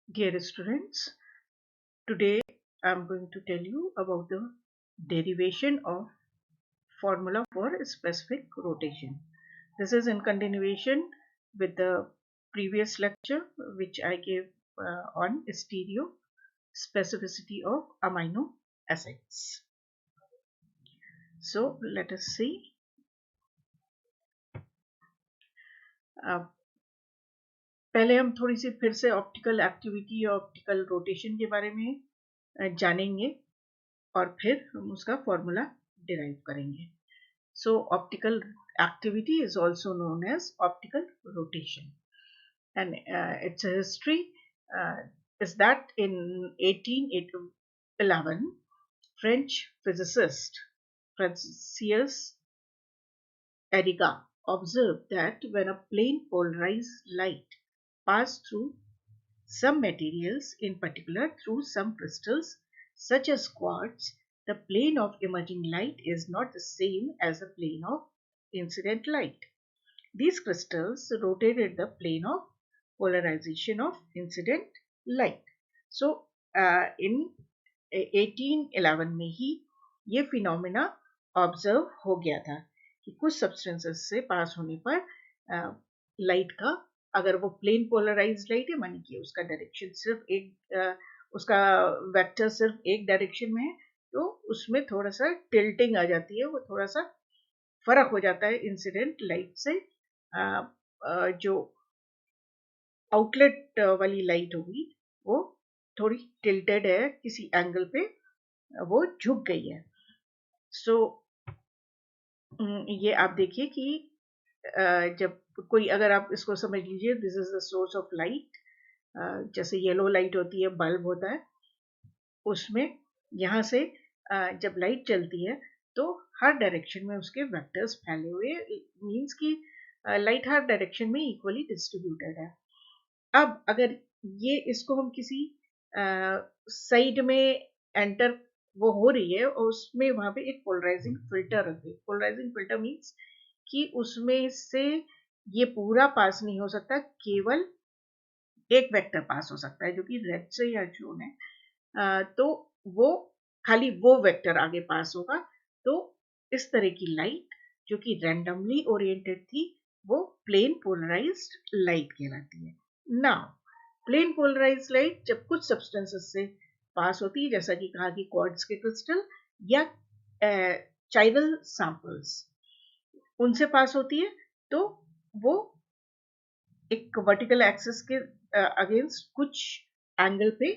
Dear students, today I am going to tell you about the derivation of formula for specific rotation. This is in continuation with the previous lecture which I gave on stereo specificity of amino acids. So let us see. पहले हम थोड़ी सी फिर से optical activity या optical rotation के बारे में जानेंगे और फिर हम उसका फॉर्मूला डिराइव करेंगे. So optical activity is also known as optical rotation, and its history is that in 1811 French physicist Francis Eriga observed that when a plane polarized light passed through some materials, in particular through some crystals such as quartz, the plane of emerging light is not the same as the plane of incident light. These crystals rotated the plane of polarization of incident light. So, in 1811 में ही ये phenomena observe हो गया था कि कुछ substances से पास होने पर लाइट का, अगर वो प्लेन पोलराइज्ड लाइट है, मानी कि उसका डायरेक्शन सिर्फ एक उसका वेक्टर सिर्फ एक डायरेक्शन में है, तो उसमें थोड़ा सा टिल्टिंग आ जाती है, वो थोड़ा सा फर्क हो जाता है इंसिडेंट लाइट से. जो आउटलेट वाली लाइट होगी वो थोड़ी टिल्टेड है, किसी एंगल पे वो झुक गई है. सो ये आप देखिए कि जब कोई, अगर आप इसको समझ लीजिए, this is the source of light. जैसे येलो लाइट होती है, बल्ब होता है, उसमें यहाँ से जब लाइट चलती है तो हर डायरेक्शन में उसके वेक्टर्स फैले हुए, मीन्स कि लाइट हर डायरेक्शन में इक्वली डिस्ट्रीब्यूटेड है. अब अगर ये इसको हम किसी साइड में एंटर वो हो रही है और उसमें वहां पे एक पोलराइजिंग फिल्टर रख दे. पोलराइजिंग फिल्टर मीन्स कि उसमें से ये पूरा पास नहीं हो सकता, केवल एक वेक्टर पास हो सकता है जो कि रेड से या जोन है. तो वो खाली वो वेक्टर आगे पास होगा. तो इस तरह की लाइट जो कि रैंडमली ओरिएंटेड थी, वो प्लेन पोलराइज्ड लाइट कहलाती है. नाउ प्लेन पोलराइज्ड लाइट जब कुछ सब्सटेंसेस से पास होती है, जैसा कि कहा कि क्वार्ट्ज के क्रिस्टल या चाइरल सैंपल्स, उनसे पास होती है, तो वो एक वर्टिकल एक्सिस के अगेंस्ट कुछ एंगल पे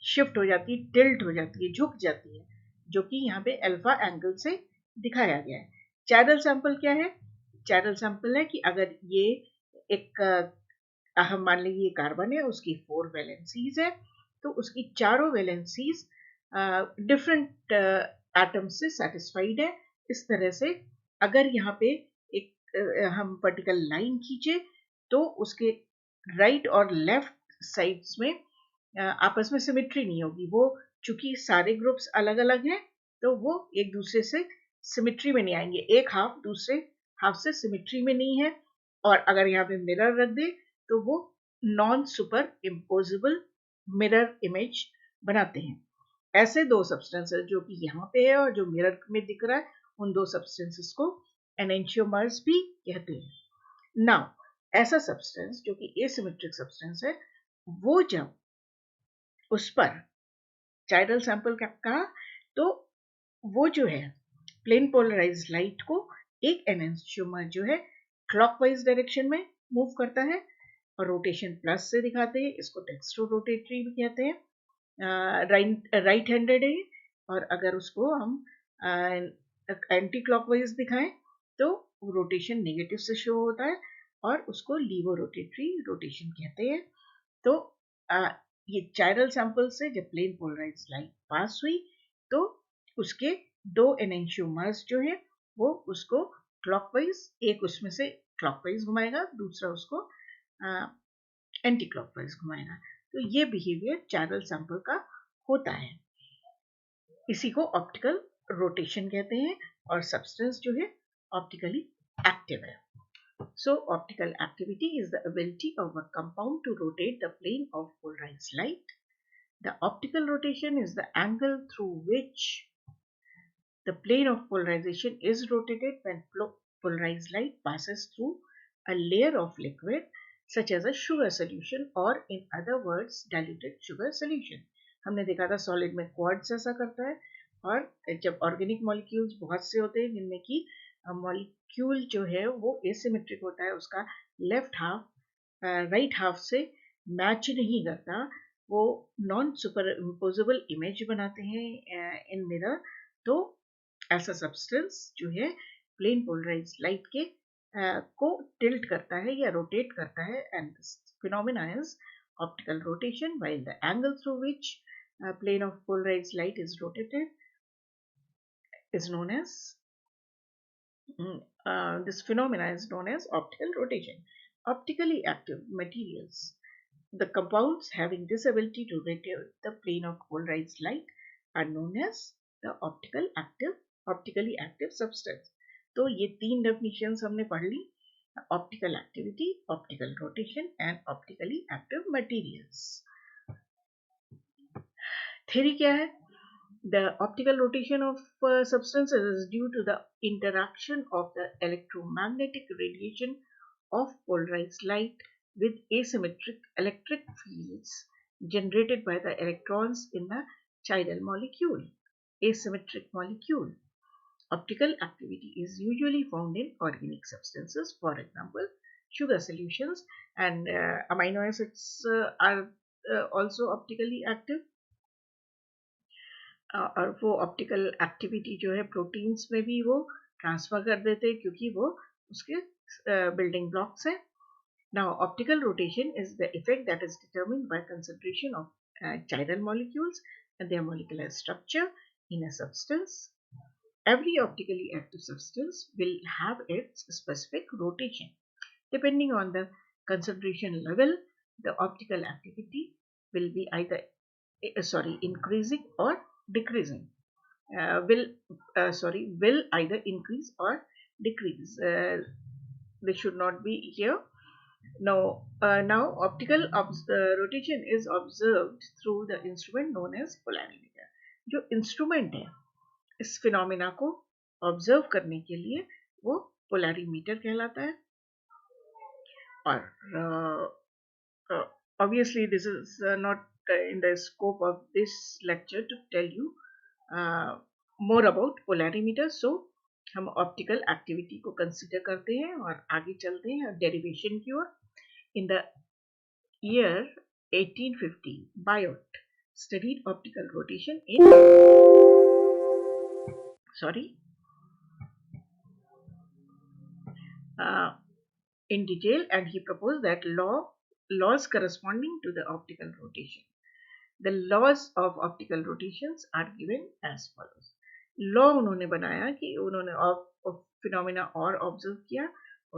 शिफ्ट हो जाती है, टिल्ट हो जाती है, झुक जाती है, जो कि यहाँ पे अल्फा एंगल से दिखाया गया है. चैनल सैंपल क्या है? चैनल सैंपल है कि अगर ये एक हम मान लीजिए कार्बन है, उसकी 4 वैलेंसीज है, तो उसकी चारों वैलेंसीज डिफरेंट एटम से सेटिस्फाइड है. इस तरह से अगर यहाँ पे एक हम वर्टिकल लाइन खींचे तो उसके राइट और लेफ्ट साइड्स में आपस में सिमेट्री नहीं होगी. वो चूंकि सारे ग्रुप्स अलग अलग हैं, तो वो एक दूसरे से सिमेट्री में नहीं आएंगे. एक हाफ दूसरे हाफ से सिमेट्री में नहीं है. और अगर यहाँ पे मिरर रख दे तो वो non super imposable mirror image बनाते हैं. ऐसे दो सब्सटेंसेस जो कि यहाँ पे है और जो मिरर में दिख रहा है, उन दो सब्सटेंसेस को एनेंशियोमर्स भी कहते हैं. नाउ ऐसा सब्सटेंस जो कि एसिमेट्रिक सब्सटेंस है, वो जब उस पर चाइरल सैंपल का कहा, तो वो जो है प्लेन पोलराइज्ड लाइट को एक एनेंशियोमर जो है क्लॉकवाइज डायरेक्शन में मूव करता है और रोटेशन प्लस से दिखाते हैं. इसको डेक्स्ट्रो रोटेटरी भी कहते हैं. राइट हैंडेड है, और अगर उसको हम एंटी क्लॉकवाइज दिखाएं तो रोटेशन नेगेटिव से शो होता है और उसको लीवो रोटेटरी रोटेशन कहते हैं. तो ये चाइरल सैंपल से जब प्लेन पोलराइज्ड लाइट पास हुई, तो उसके दो एनेंशियोमर्स जो है वो उसको क्लॉकवाइज, एक उसमें से क्लॉकवाइज घुमाएगा, दूसरा उसको एंटी क्लॉकवाइज घुमाएगा. तो ये बिहेवियर चाइरल सैंपल का होता है. इसी को ऑप्टिकल रोटेशन कहते हैं और सब्सटेंस जो है ऑप्टिकली एक्टिव है. So optical activity is the ability of a compound to rotate the plane of polarized light. The optical rotation is the angle through which the plane of polarization is rotated when polarized light passes through a layer of liquid such as a sugar solution, or in other words diluted sugar solution. हमने देखा था solid में quartz ऐसा करता है, और जब organic molecules बहुत से होते हैं जिनमें कि मॉलिक्यूल जो है वो एसिमेट्रिक होता है, उसका लेफ्ट हाफ राइट हाफ से मैच नहीं करता, वो नॉन सुपर इम्पोजेबल इमेज बनाते हैं इन मिरर, तो ऐसा सब्सटेंस जो है प्लेन पोलराइज्ड लाइट के को टिल्ट करता है या रोटेट करता है, and this phenomena is optical rotation, while the angle through which plane of polarized light is rotated is known as this phenomena is known as optical rotation. Optically active materials, the compounds having this ability to rotate the plane of polarized light, are known as the optically active substance. तो ये तीन definitions हमने पढ़ ली, optical activity, optical rotation and optically active materials. Theory क्या है? The optical rotation of substances is due to the interaction of the electromagnetic radiation of polarized light with asymmetric electric fields generated by the electrons in the chiral molecule. Asymmetric molecule. Optical activity is usually found in organic substances, for example, sugar solutions, and amino acids are also optically active. और वो optical activity जो है proteins में भी वो transfer कर देते हैं क्योंकि वो उसके बिल्डिंग ब्लॉक्स हैं. Now, optical rotation is the effect that is determined by concentration of chiral molecules and their molecular structure in a substance. Every optically active substance will have its specific rotation. Depending on the concentration level, the optical activity will be either increasing or decreasing. Will either increase or decrease. They should not be here. Now optical rotation is observed through the instrument known as polarimeter. जो instrument है इस phenomena को observe करने के लिए वो polarimeter कहलाता है. और obviously this is not in the scope of this lecture to tell you more about polarimeter. So हम ऑप्टिकल एक्टिविटी को कंसिडर करते हैं और आगे चलते हैं डेरिवेशन की ओर. In the year 1850, Biot studied optical rotation in detail, and he proposed that laws corresponding to the optical rotation. The laws of optical rotations are given as follows. Law उन्होंने बनाया कि उन्होंने फिनोमेना और observe किया,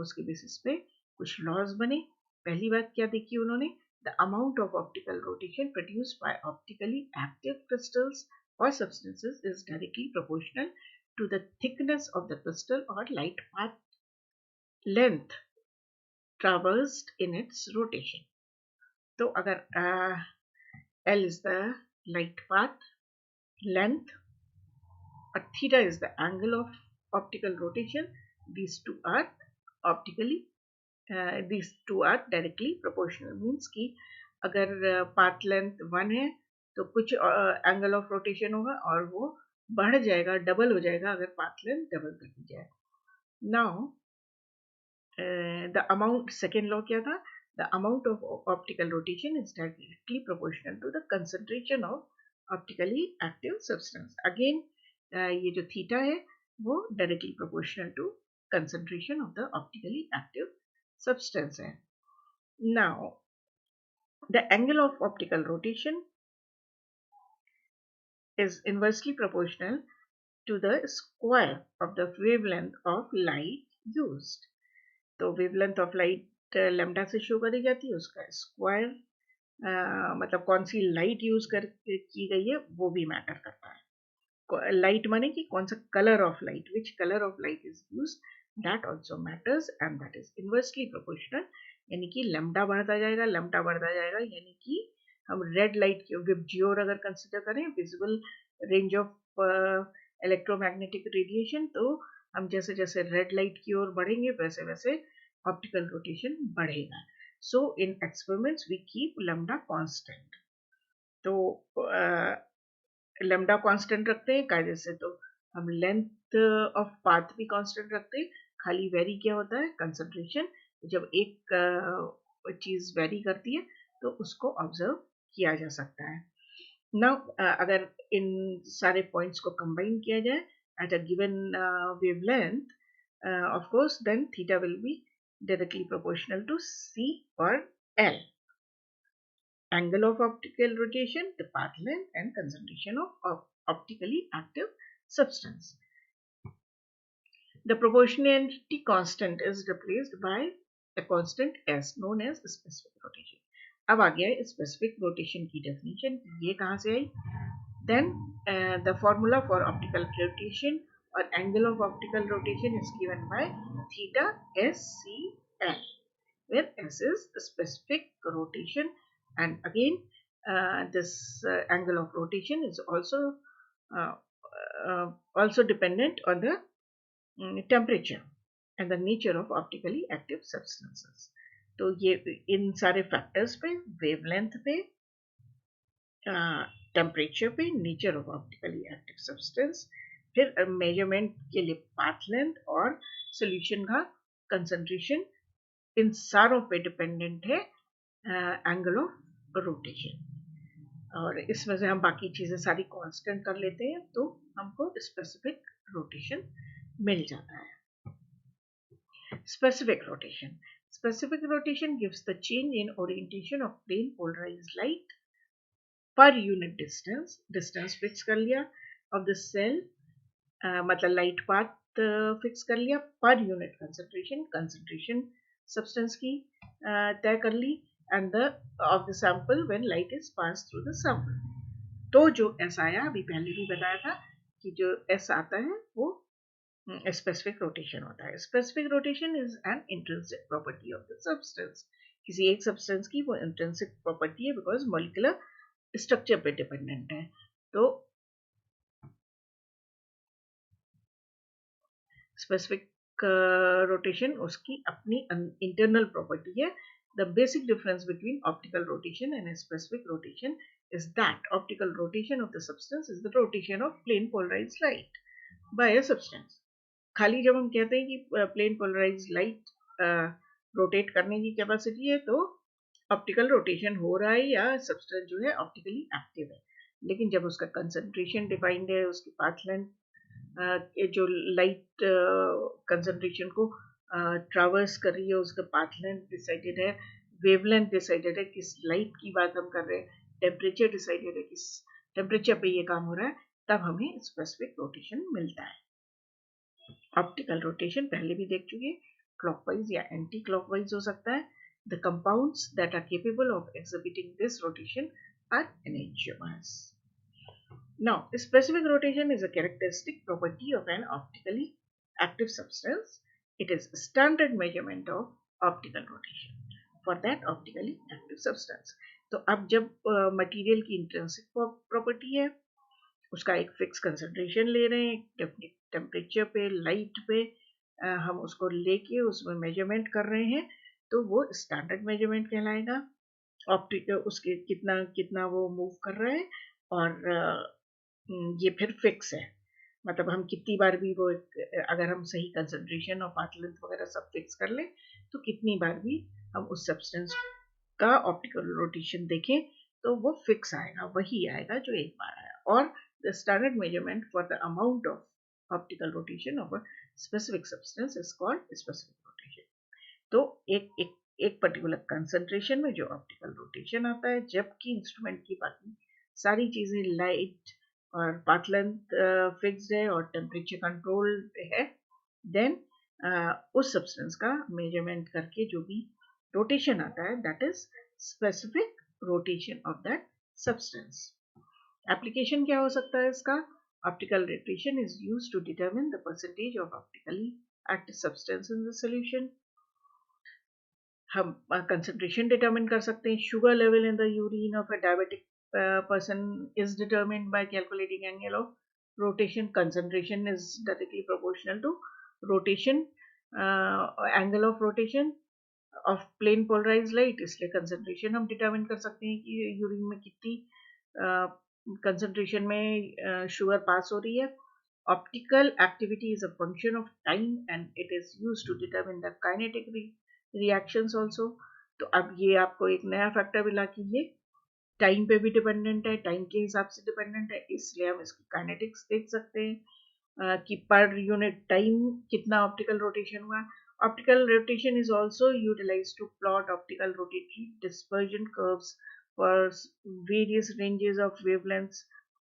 उसके basis पे कुछ laws बने. पहली बात क्या देखी उन्होंने? The amount of optical rotation produced by optically active crystals or substances is directly proportional to the thickness of the crystal or light path length traversed in its rotation. तो अगर L is the light path length, theta is the angle of optical rotation, these two are directly proportional. Means कि अगर path length 1 है तो कुछ angle of rotation होगा और वो बढ़ जाएगा, डबल हो जाएगा अगर path length डबल कर दी जाए. Now the amount, second law क्या था? The amount of optical rotation is directly proportional to the concentration of optically active substance. Again ये जो theta है वो directly proportional to concentration of the optically active substance है. Now the angle of optical rotation is inversely proportional to the square of the wavelength of light used. तो wavelength of light lambda से show करी जाती है, उसका square मतलब कौन सी light use कर की गई है वो भी मैटर करता है. लाइट माने कि कौन सा colour of light, which colour of light is used, that also matters and that is inversely proportional, यानी कि लैम्डा बढ़ता जाएगा, लैम्डा बढ़ता जाएगा, यानी कि हम रेड लाइट की विबजियोर अगर कंसिडर करें, visible range of electromagnetic radiation, तो हम जैसे जैसे रेड लाइट की ओर बढ़ेंगे वैसे वैसे ऑप्टिकल रोटेशन बढ़ेगा. So in experiments we keep lambda constant. तो लैम्डा कांस्टेंट रखते हैं कायदे से, तो हम लेंथ ऑफ पाथ भी कांस्टेंट रखते हैं. खाली वेरी क्या होता है, कंसंट्रेशन. जब एक चीज वेरी करती है तो उसको ऑब्जर्व किया जा सकता है. नाउ अगर इन सारे पॉइंट्स को कंबाइन किया जाए at a given wavelength, of course then theta will be directly proportional to c or l. Angle of optical rotation, the path length and concentration of optically active substance. The proportionality constant is replaced by a constant s known as specific rotation. अब आ गया specific rotation की definition. ये कहाँ से आई? Then the formula for optical rotation or angle of optical rotation is given by theta SCL, where S is the specific rotation, and again this angle of rotation is uh, also dependent on the temperature and the nature of optically active substances. तो ये इन सारे factors पे, wavelength पे, temperature पे, nature of optically active substance, फिर measurement के लिए path length और सॉल्यूशन का कंसंट्रेशन, इन सारों पे डिपेंडेंट है एंगल ऑफ रोटेशन. और इसमें से हम बाकी चीजें सारी कांस्टेंट कर लेते हैं तो हमको स्पेसिफिक रोटेशन मिल जाता है. Specific rotation. Specific rotation gives the change in orientation of plane polarized light per unit distance. Distance fix कर लिया of the cell, मतलब light path fix कर लिया, per unit concentration, concentration substance की तय कर ली, and the of the sample when light is passed through the sample. तो जो S आया, अभी पहले भी बताया था कि जो S आता है वो स्पेसिफिक रोटेशन होता है. Specific rotation is an intrinsic property of the substance. किसी एक सब्सटेंस की वो इंट्रिंसिक प्रॉपर्टी है बिकॉज मॉलिक्यूलर स्ट्रक्चर पे डिपेंडेंट है. तो स्पेसिफिक रोटेशन उसकी अपनी इंटरनल प्रॉपर्टी है. The basic difference between optical rotation and a specific rotation is that optical rotation of the substance is the rotation of plane polarized light by a substance. खाली जब हम कहते हैं कि plane polarise light rotate करने की capacity है तो ऑप्टिकल रोटेशन हो रहा है या सब्सटेंस जो है ऑप्टिकली एक्टिव है. लेकिन जब उसका कंसंट्रेशन डिफाइंड है, उसकी पाथ लेंथ जो लाइट कंसंट्रेशन को ट्रावर्स कर रही है, उसका पाथ लेंथ डिसाइडेड है, वेवलेंथ डिसाइडेड है, किस लाइट की बात हम कर रहे हैं, टेम्परेचर डिसाइडेड है, किस टेम्परेचर पे ये काम हो रहा है, तब हमें स्पेसिफिक रोटेशन मिलता है. ऑप्टिकल रोटेशन पहले भी देख चुके, क्लॉकवाइज या एंटी क्लॉकवाइज हो सकता है. The compounds that are capable of exhibiting this rotation are enantiomers. Now, specific rotation is a characteristic property of an optically active substance. It is a standard measurement of optical rotation for that optically active substance. तो अब जब material की intrinsic property है, उसका एक fix concentration ले रहे हैं, टेम्परेचर पे, लाइट पे हम उसको लेके उसमें मेजरमेंट कर रहे हैं, तो वो स्टैंडर्ड मेजरमेंट कहलाएगा. ऑप्टिक उसके कितना कितना वो मूव कर रहा है, और ये फिर फिक्स है. मतलब हम कितनी बार भी वो अगर हम सही कंसंट्रेशन और पाथ लेंथ वगैरह सब फिक्स कर लें तो कितनी बार भी हम उस सब्सटेंस का ऑप्टिकल रोटेशन देखें तो वो फिक्स आएगा, वही आएगा जो एक बार आया. और the standard measurement for the amount of optical rotation of a specific substance is called specific rotation. तो एक पर्टिकुलर कंसंट्रेशन में जो ऑप्टिकल रोटेशन आता है, जबकि इंस्ट्रूमेंट की बाकी सारी चीजें लाइट और पाथ लेंथ फिक्स्ड है और टेम्परेचर कंट्रोल्ड है, देन उस सब्सटेंस का मेजरमेंट करके जो भी रोटेशन आता है, that is specific rotation of that substance. Application क्या हो सकता है इसका? Optical rotation is used to determine the percentage of optically active substance in the solution. हम concentration determine कर सकते हैं. Sugar level in the urine of a diabetic person is determined by calculating angle of rotation. Concentration is directly proportional to rotation, angle of rotation of plane polarized light. इसलिए concentration हम determine कर सकते हैं कि urine में कितनी concentration में sugar pass हो रही है. Optical activity is a function of time and it is used to determine the kinetic reactions also. तो अब ये आपको एक नया फैक्टर मिला कि ये टाइम पे भी डिपेंडेंट है, टाइम के हिसाब से डिपेंडेंट है, इसलिए हम इसकी काइनेटिक्स देख सकते हैं कि पर यूनिट टाइम कितना ऑप्टिकल रोटेशन हुआ. Optical rotation is also utilized to plot optical rotatory dispersion curves for various ranges of wavelengths.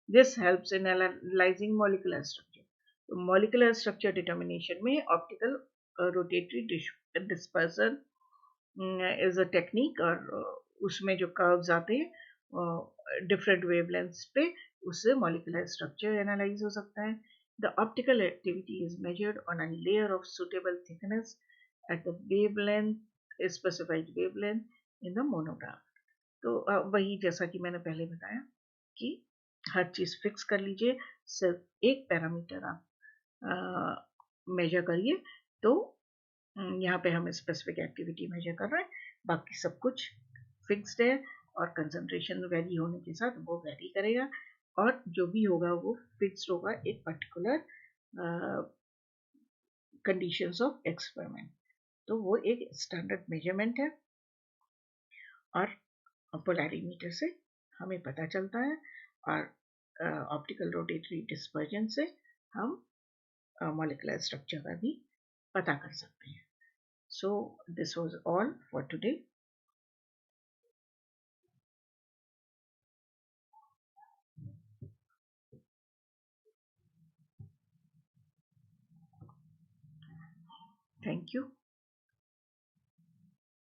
This helps in analyzing molecular structure. तो molecular structure determination में optical rotatory dispersion is a technique और उसमें जो curves आते हैं different wavelengths पे उससे molecular structure analyze हो सकता है. The optical activity is measured on a layer of suitable thickness at the wavelength, specified wavelength in the monograph. तो वही जैसा कि मैंने पहले बताया कि हर चीज फिक्स कर लीजिए, सिर्फ एक पैरामीटर आप मेजर करिए. तो यहाँ पे हम स्पेसिफिक एक्टिविटी मेजर कर रहे हैं, बाकी सब कुछ फिक्स्ड है और कंसंट्रेशन वैरी होने के साथ वो वैरी करेगा और जो भी होगा वो फिक्स्ड होगा एक पर्टिकुलर कंडीशंस ऑफ एक्सपेरिमेंट. तो वो एक स्टैंडर्ड मेजरमेंट है और पोलैरिमीटर से हमें पता चलता है और ऑप्टिकल रोटेटरी डिस्पर्जन से हम मॉलिक्यूलर स्ट्रक्चर का भी पता कर सकते हैं. So this was all for today. Thank you.